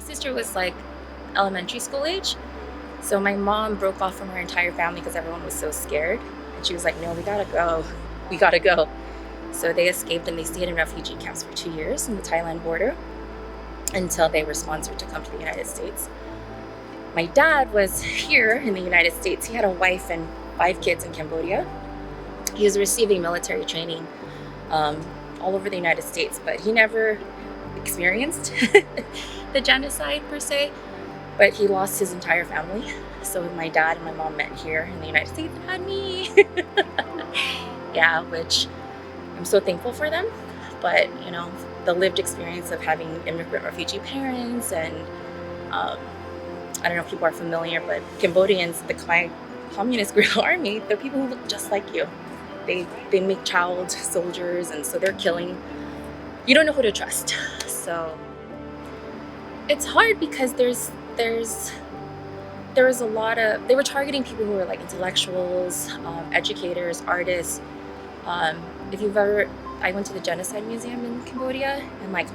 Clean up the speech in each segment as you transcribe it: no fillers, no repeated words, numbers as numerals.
sister was like elementary school age. So my mom broke off from her entire family because everyone was so scared. And she was like, no, we gotta go. We gotta go. So they escaped and they stayed in refugee camps for 2 years in the Thailand border until they were sponsored to come to the United States. My dad was here in the United States. He had a wife and 5 kids in Cambodia. He was receiving military training all over the United States, but he never experienced the genocide per se, but he lost his entire family. So my dad and my mom met here in the United States and had me. Yeah, which I'm so thankful for them. But, you know, the lived experience of having immigrant refugee parents and I don't know if people are familiar, but Cambodians, the communist guerrilla army, they're people who look just like you. They make child soldiers, and so they're killing. You don't know who to trust. So it's hard because there was a lot of, they were targeting people who were like intellectuals, educators, artists. If you've ever, I went to the Genocide Museum in Cambodia, and like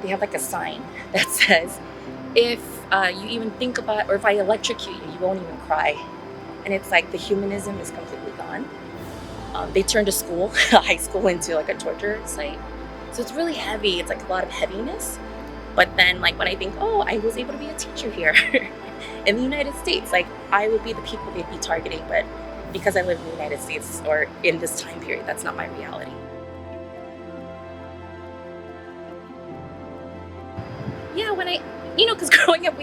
they have like a sign that says, if you even think about, or if I electrocute you, you won't even cry. And it's like the humanism is completely gone. They turned a school, a high school, into like a torture site. So it's really heavy. It's like a lot of heaviness. But then like when I think, oh, I was able to be a teacher here in the United States, like I would be the people they'd be targeting. But because I live in the United States or in this time period, that's not my reality. Yeah, because growing up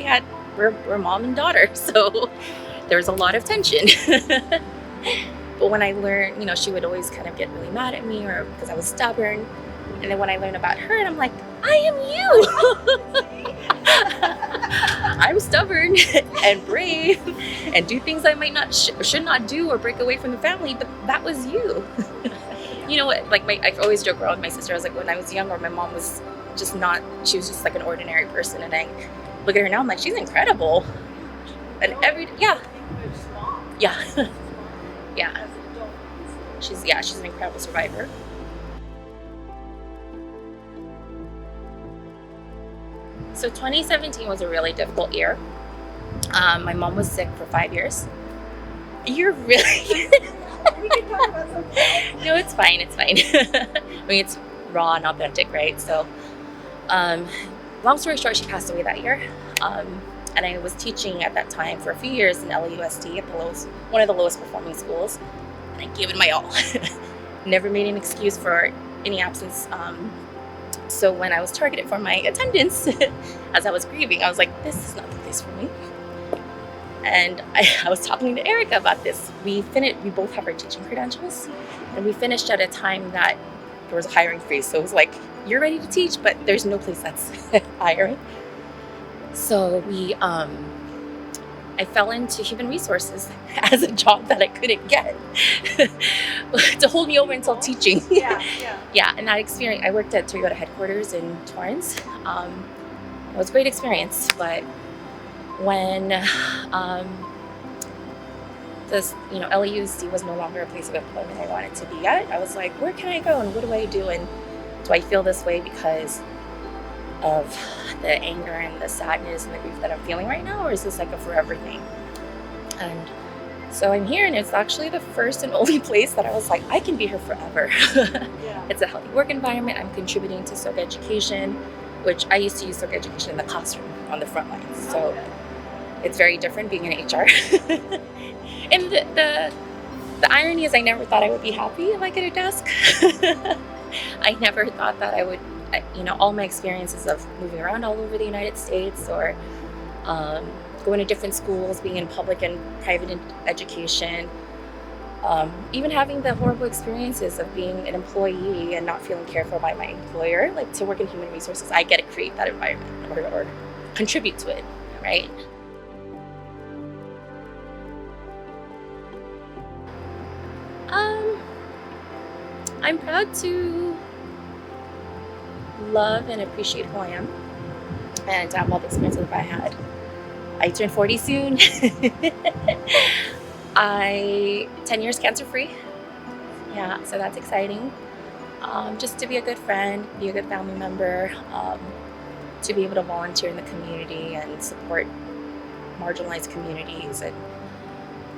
we're mom and daughter, so there's a lot of tension. But when I learned, she would always kind of get really mad at me, or because I was stubborn. And then when I learned about her, and I'm like, I am you. I'm stubborn and brave and do things I might not should not do, or break away from the family, but that was you. You know what? Like I always joke around with my sister. I was like, when I was younger, my mom was just not. She was just like an ordinary person, and I look at her now. I'm like, she's incredible. And yeah. She's an incredible survivor. So 2017 was a really difficult year. My mom was sick for 5 years. You're really... We can talk about something. No, it's fine. I mean, it's raw and authentic, right? So, long story short, she passed away that year. And I was teaching at that time for a few years in LAUSD at one of the lowest performing schools. And I gave it my all. Never made an excuse for any absence. So when I was targeted for my attendance, as I was grieving, I was like, this is not the place for me. And I was talking to Erica about this. We both have our teaching credentials, and we finished at a time that there was a hiring freeze. So it was like, you're ready to teach, but there's no place that's hiring. So I fell into human resources as a job that I couldn't get to hold me over until teaching. Yeah, and that experience, I worked at Toyota headquarters in Torrance. It was a great experience, but when LAUSD was no longer a place of employment I wanted to be at, I was like, where can I go and what do I do? And do I feel this way because of the anger and the sadness and the grief that I'm feeling right now, or is this like a forever thing? And so I'm here, and it's actually the first and only place that I was like, I can be here forever. Yeah. It's a healthy work environment. I'm contributing to Soka Education, which I used to use Soka Education in the classroom on the front lines. So it's very different being in HR. And the irony is I never thought I would be happy like at a desk. I never thought that I would, all my experiences of moving around all over the United States, or going to different schools, being in public and private education, even having the horrible experiences of being an employee and not feeling cared for by my employer, like to work in human resources, I get to create that environment or contribute to it, right? I'm proud to love and appreciate who I am and to have all the experiences that I had. I turn 40 soon. 10 years cancer-free. Yeah, so that's exciting. Just to be a good friend, be a good family member, to be able to volunteer in the community and support marginalized communities and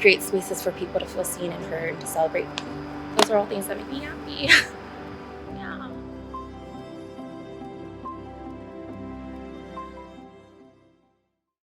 create spaces for people to feel seen and heard and to celebrate. Those are all things that make me happy.